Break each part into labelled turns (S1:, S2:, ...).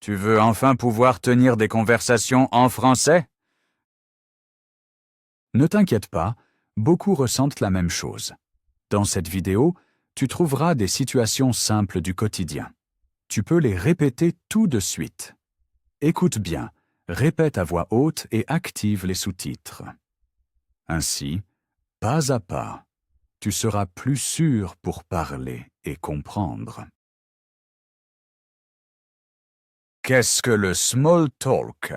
S1: Tu veux enfin pouvoir tenir des conversations en français? Ne t'inquiète pas, beaucoup ressentent la même chose. Dans cette vidéo, tu trouveras des situations simples du quotidien. Tu peux les répéter tout de suite. Écoute bien, répète à voix haute et active les sous-titres. Ainsi, pas à pas, tu seras plus sûr pour parler et comprendre. Qu'est-ce que le small talk?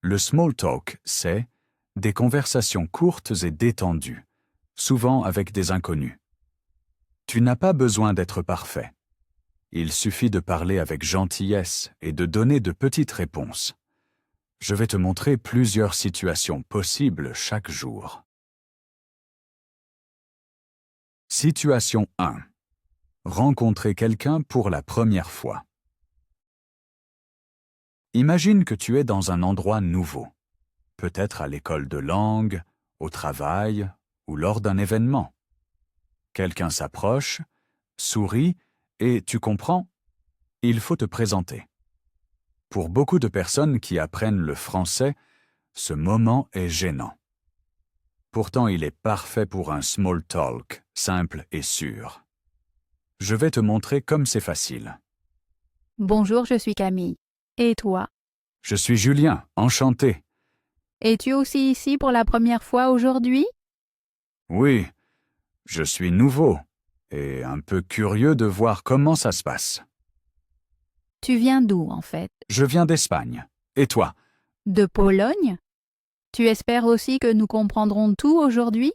S1: Le small talk, c'est des conversations courtes et détendues, souvent avec des inconnus. Tu n'as pas besoin d'être parfait. Il suffit de parler avec gentillesse et de donner de petites réponses. Je vais te montrer plusieurs situations possibles chaque jour. Situation 1. Rencontrer quelqu'un pour la première fois. Imagine que tu es dans un endroit nouveau, peut-être à l'école de langue, au travail ou lors d'un événement. Quelqu'un s'approche, sourit et tu comprends, il faut te présenter. Pour beaucoup de personnes qui apprennent le français, ce moment est gênant. Pourtant, il est parfait pour un small talk, simple et sûr. Je vais te montrer comme c'est facile.
S2: Bonjour, je suis Camille. Et toi?
S1: Je suis Julien, enchanté.
S2: Es-tu aussi ici pour la première fois aujourd'hui?
S1: Oui, je suis nouveau et un peu curieux de voir comment ça se passe.
S2: Tu viens d'où en fait?
S1: Je viens d'Espagne. Et toi?
S2: De Pologne? Tu espères aussi que nous comprendrons tout aujourd'hui?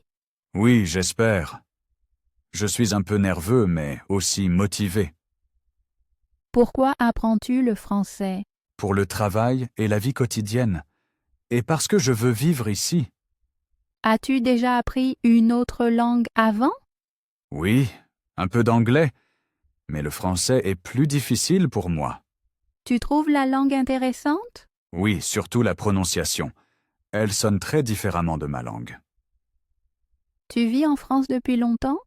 S1: Oui, j'espère. Je suis un peu nerveux, mais aussi motivé.
S2: Pourquoi apprends-tu le français?
S1: Pour le travail et la vie quotidienne. Et parce que je veux vivre ici.
S2: As-tu déjà appris une autre langue avant?
S1: Oui, un peu d'anglais, mais le français est plus difficile pour moi.
S2: Tu trouves la langue intéressante?
S1: Oui, surtout la prononciation. Elle sonne très différemment de ma langue.
S2: Tu vis en France depuis longtemps?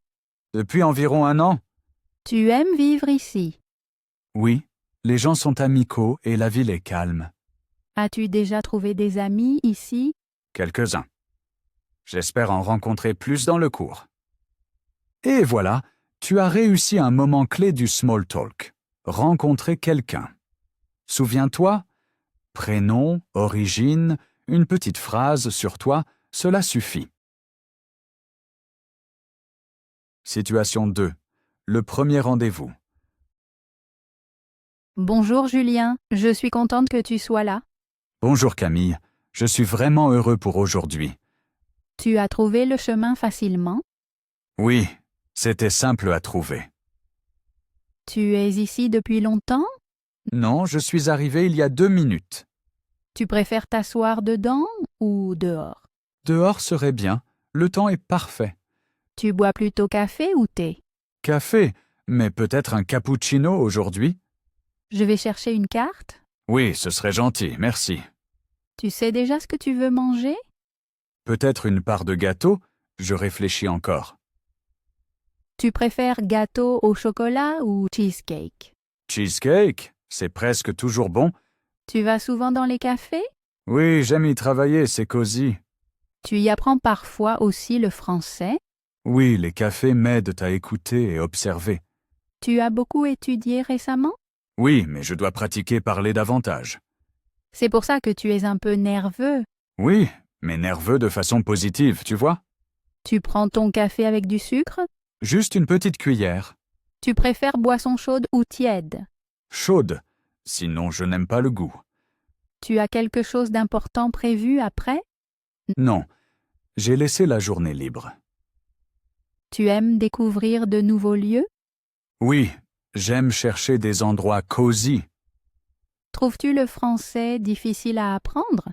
S1: Depuis environ 1 an?
S2: Tu aimes vivre ici?
S1: Oui, les gens sont amicaux et la ville est calme.
S2: As-tu déjà trouvé des amis ici?
S1: Quelques-uns. J'espère en rencontrer plus dans le cours. Et voilà, tu as réussi un moment clé du small talk. Rencontrer quelqu'un. Souviens-toi, prénom, origine, une petite phrase sur toi, cela suffit. Situation 2. Le premier rendez-vous.
S2: Bonjour Julien, je suis contente que tu sois là.
S1: Bonjour Camille, je suis vraiment heureux pour aujourd'hui.
S2: Tu as trouvé le chemin facilement?
S1: Oui, c'était simple à trouver.
S2: Tu es ici depuis longtemps?
S1: Non, je suis arrivé il y a 2 minutes.
S2: Tu préfères t'asseoir dedans ou dehors?
S1: Dehors serait bien, le temps est parfait.
S2: Tu bois plutôt café ou thé?
S1: Café, mais peut-être un cappuccino aujourd'hui?
S2: Je vais chercher une carte.
S1: Oui, ce serait gentil, merci.
S2: Tu sais déjà ce que tu veux manger?
S1: Peut-être une part de gâteau? Je réfléchis encore.
S2: Tu préfères gâteau au chocolat ou cheesecake?
S1: Cheesecake? C'est presque toujours bon.
S2: Tu vas souvent dans les cafés?
S1: Oui, j'aime y travailler, c'est cosy.
S2: Tu y apprends parfois aussi le français?
S1: Oui, les cafés m'aident à écouter et observer.
S2: Tu as beaucoup étudié récemment?
S1: Oui, mais je dois pratiquer parler davantage.
S2: C'est pour ça que tu es un peu nerveux.
S1: Oui, mais nerveux de façon positive, tu vois?
S2: Tu prends ton café avec du sucre?
S1: Juste une petite cuillère.
S2: Tu préfères boisson chaude ou tiède?
S1: Chaude, sinon je n'aime pas le goût.
S2: Tu as quelque chose d'important prévu après?
S1: Non, j'ai laissé la journée libre.
S2: Tu aimes découvrir de nouveaux lieux?
S1: Oui, j'aime chercher des endroits cosy.
S2: Trouves-tu le français difficile à apprendre?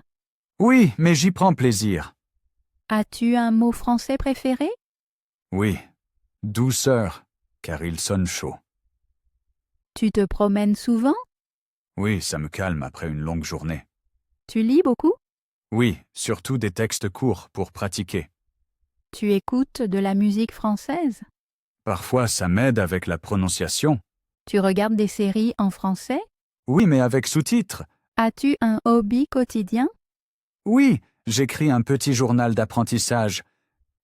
S1: Oui, mais j'y prends plaisir.
S2: As-tu un mot français préféré?
S1: Oui, douceur, car il sonne chaud.
S2: Tu te promènes souvent?
S1: Oui, ça me calme après une longue journée.
S2: Tu lis beaucoup?
S1: Oui, surtout des textes courts pour pratiquer.
S2: Tu écoutes de la musique française?
S1: Parfois, ça m'aide avec la prononciation.
S2: Tu regardes des séries en français?
S1: Oui, mais avec sous-titres.
S2: As-tu un hobby quotidien?
S1: Oui, j'écris un petit journal d'apprentissage.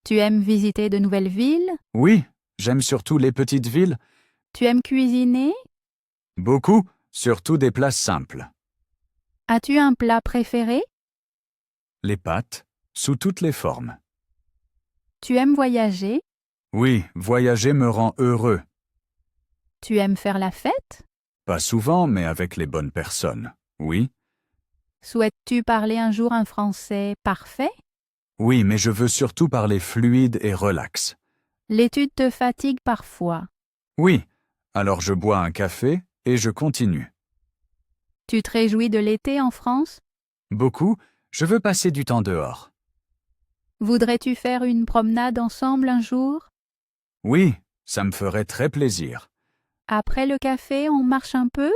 S2: Tu aimes visiter de nouvelles villes?
S1: Oui, j'aime surtout les petites villes.
S2: Tu aimes cuisiner?
S1: Beaucoup, surtout des plats simples.
S2: As-tu un plat préféré?
S1: Les pâtes, sous toutes les formes.
S2: Tu aimes voyager?
S1: Oui, voyager me rend heureux.
S2: Tu aimes faire la fête?
S1: Pas souvent, mais avec les bonnes personnes. Oui.
S2: Souhaites-tu parler un jour un français parfait?
S1: Oui, mais je veux surtout parler fluide et relax.
S2: L'étude te fatigue parfois.
S1: Oui, alors je bois un café et je continue.
S2: Tu te réjouis de l'été en France?
S1: Beaucoup, je veux passer du temps dehors.
S2: Voudrais-tu faire une promenade ensemble un jour?
S1: Oui, ça me ferait très plaisir.
S2: Après le café, on marche un peu?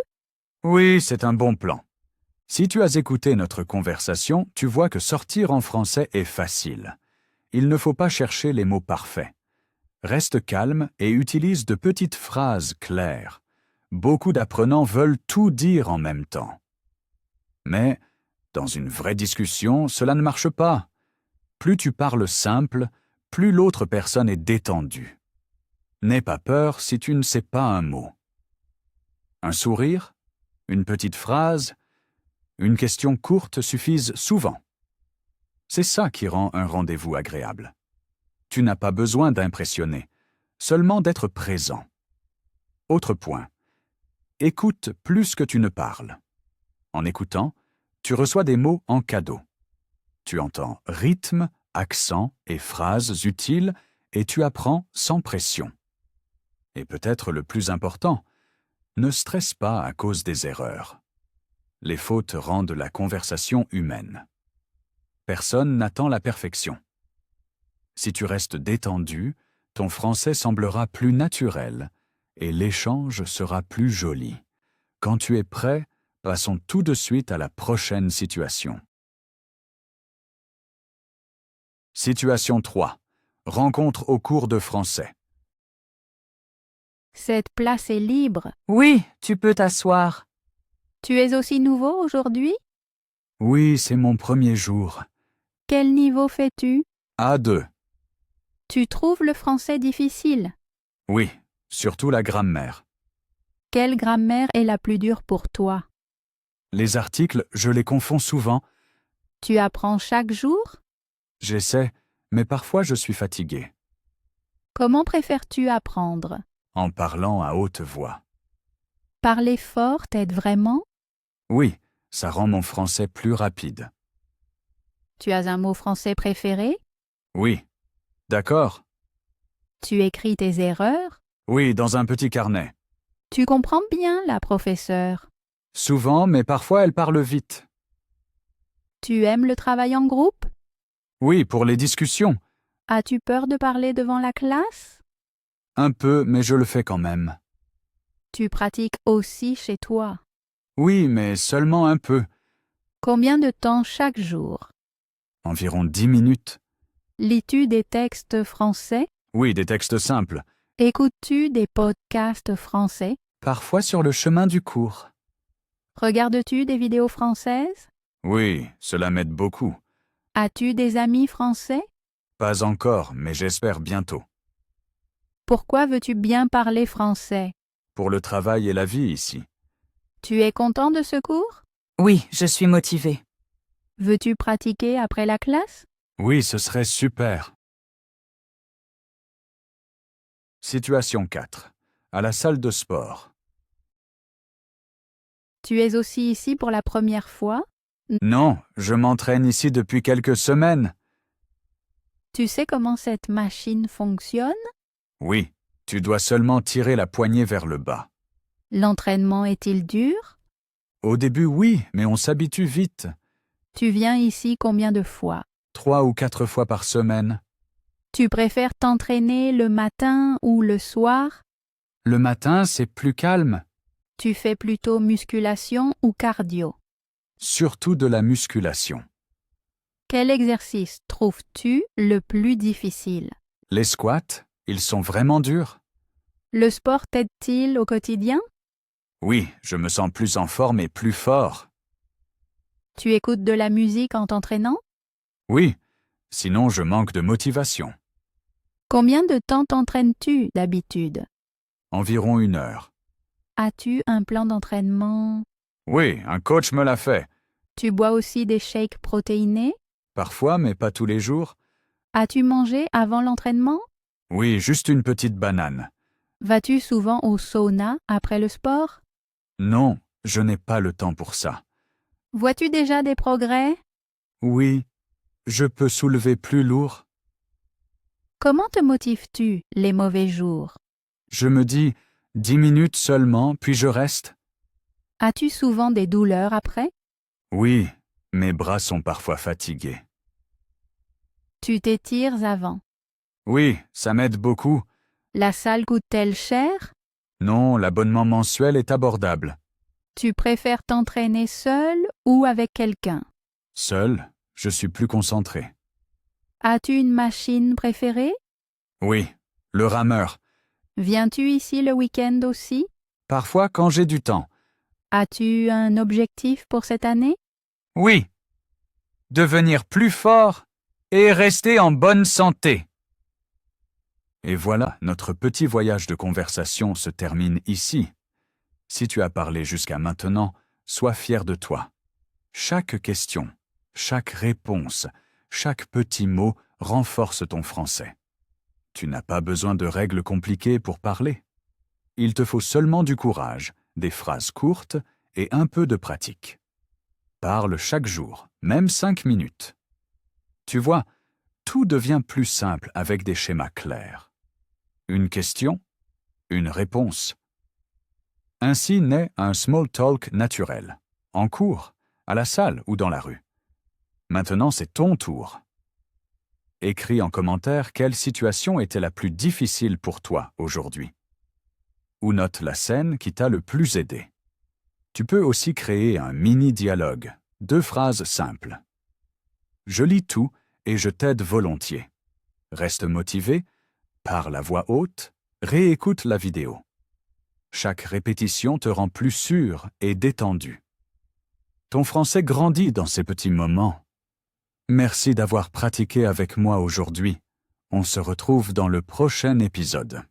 S1: Oui, c'est un bon plan. Si tu as écouté notre conversation, tu vois que sortir en français est facile. Il ne faut pas chercher les mots parfaits. Reste calme et utilise de petites phrases claires. Beaucoup d'apprenants veulent tout dire en même temps. Mais, dans une vraie discussion, cela ne marche pas. Plus tu parles simple, plus l'autre personne est détendue. N'aie pas peur si tu ne sais pas un mot. Un sourire, une petite phrase, une question courte suffisent souvent. C'est ça qui rend un rendez-vous agréable. Tu n'as pas besoin d'impressionner, seulement d'être présent. Autre point. Écoute plus que tu ne parles. En écoutant, tu reçois des mots en cadeau. Tu entends rythme, accent et phrases utiles et tu apprends sans pression. Et peut-être le plus important, ne stresse pas à cause des erreurs. Les fautes rendent la conversation humaine. Personne n'attend la perfection. Si tu restes détendu, ton français semblera plus naturel et l'échange sera plus joli. Quand tu es prêt, passons tout de suite à la prochaine situation. Situation 3. Rencontre au cours de français.
S2: Cette place est libre.
S3: Oui, tu peux t'asseoir.
S2: Tu es aussi nouveau aujourd'hui?
S1: Oui, c'est mon premier jour.
S2: Quel niveau fais-tu?
S1: A2.
S2: Tu trouves le français difficile?
S1: Oui, surtout la grammaire.
S2: Quelle grammaire est la plus dure pour toi?
S1: Les articles, je les confonds souvent.
S2: Tu apprends chaque jour?
S1: J'essaie, mais parfois je suis fatigué.
S2: Comment préfères-tu apprendre?
S1: En parlant à haute voix.
S2: Parler fort t'aide vraiment?
S1: Oui, ça rend mon français plus rapide.
S2: Tu as un mot français préféré?
S1: Oui. D'accord?
S2: Tu écris tes erreurs?
S1: Oui, dans un petit carnet.
S2: Tu comprends bien la professeure?
S1: Souvent, mais parfois elle parle vite.
S2: Tu aimes le travail en groupe?
S1: Oui, pour les discussions.
S2: As-tu peur de parler devant la classe?
S1: Un peu, mais je le fais quand même.
S2: Tu pratiques aussi chez toi.
S1: Oui, mais seulement un peu.
S2: Combien de temps chaque jour?
S1: Environ 10 minutes.
S2: Lis-tu des textes français?
S1: Oui, des textes simples.
S2: Écoutes-tu des podcasts français?
S1: Parfois sur le chemin du cours.
S2: Regardes-tu des vidéos françaises?
S1: Oui, cela m'aide beaucoup.
S2: As-tu des amis français?
S1: Pas encore, mais j'espère bientôt.
S2: Pourquoi veux-tu bien parler français?
S1: Pour le travail et la vie ici.
S2: Tu es content de ce cours?
S3: Oui, je suis motivée.
S2: Veux-tu pratiquer après la classe?
S1: Oui, ce serait super. Situation 4. À la salle de sport.
S2: Tu es aussi ici pour la première fois?
S1: Non, je m'entraîne ici depuis quelques semaines.
S2: Tu sais comment cette machine fonctionne?
S1: Oui, tu dois seulement tirer la poignée vers le bas.
S2: L'entraînement est-il dur?
S1: Au début, oui, mais on s'habitue vite.
S2: Tu viens ici combien de fois?
S1: 3 ou 4 fois par semaine.
S2: Tu préfères t'entraîner le matin ou le soir?
S1: Le matin, c'est plus calme.
S2: Tu fais plutôt musculation ou cardio?
S1: Surtout de la musculation.
S2: Quel exercice trouves-tu le plus difficile?
S1: Les squats, ils sont vraiment durs.
S2: Le sport t'aide-t-il au quotidien?
S1: Oui, je me sens plus en forme et plus fort.
S2: Tu écoutes de la musique en t'entraînant?
S1: Oui, sinon je manque de motivation.
S2: Combien de temps t'entraînes-tu d'habitude?
S1: Environ 1 heure.
S2: As-tu un plan d'entraînement?
S1: Oui, un coach me l'a fait.
S2: Tu bois aussi des shakes protéinés?
S1: Parfois, mais pas tous les jours.
S2: As-tu mangé avant l'entraînement?
S1: Oui, juste une petite banane.
S2: Vas-tu souvent au sauna après le sport?
S1: Non, je n'ai pas le temps pour ça.
S2: Vois-tu déjà des progrès?
S1: Oui, je peux soulever plus lourd.
S2: Comment te motives-tu les mauvais jours?
S1: Je me dis 10 minutes seulement, puis je reste.
S2: As-tu souvent des douleurs après?
S1: Oui, mes bras sont parfois fatigués.
S2: Tu t'étires avant.
S1: Oui, ça m'aide beaucoup.
S2: La salle coûte-t-elle cher?
S1: Non, l'abonnement mensuel est abordable.
S2: Tu préfères t'entraîner seul ou avec quelqu'un?
S1: Seul, je suis plus concentré.
S2: As-tu une machine préférée?
S1: Oui, le rameur.
S2: Viens-tu ici le week-end aussi?
S1: Parfois quand j'ai du temps.
S2: As-tu un objectif pour cette année?
S1: Oui, devenir plus fort et rester en bonne santé. Et voilà, notre petit voyage de conversation se termine ici. Si tu as parlé jusqu'à maintenant, sois fier de toi. Chaque question, chaque réponse, chaque petit mot renforce ton français. Tu n'as pas besoin de règles compliquées pour parler. Il te faut seulement du courage, des phrases courtes et un peu de pratique. Parle chaque jour, même 5 minutes. Tu vois, tout devient plus simple avec des schémas clairs. Une question, une réponse. Ainsi naît un small talk naturel, en cours, à la salle ou dans la rue. Maintenant, c'est ton tour. Écris en commentaire quelle situation était la plus difficile pour toi aujourd'hui. Ou note la scène qui t'a le plus aidé. Tu peux aussi créer un mini-dialogue, 2 phrases simples. Je lis tout et je t'aide volontiers. Reste motivé, parle à voix haute, réécoute la vidéo. Chaque répétition te rend plus sûr et détendu. Ton français grandit dans ces petits moments. Merci d'avoir pratiqué avec moi aujourd'hui. On se retrouve dans le prochain épisode.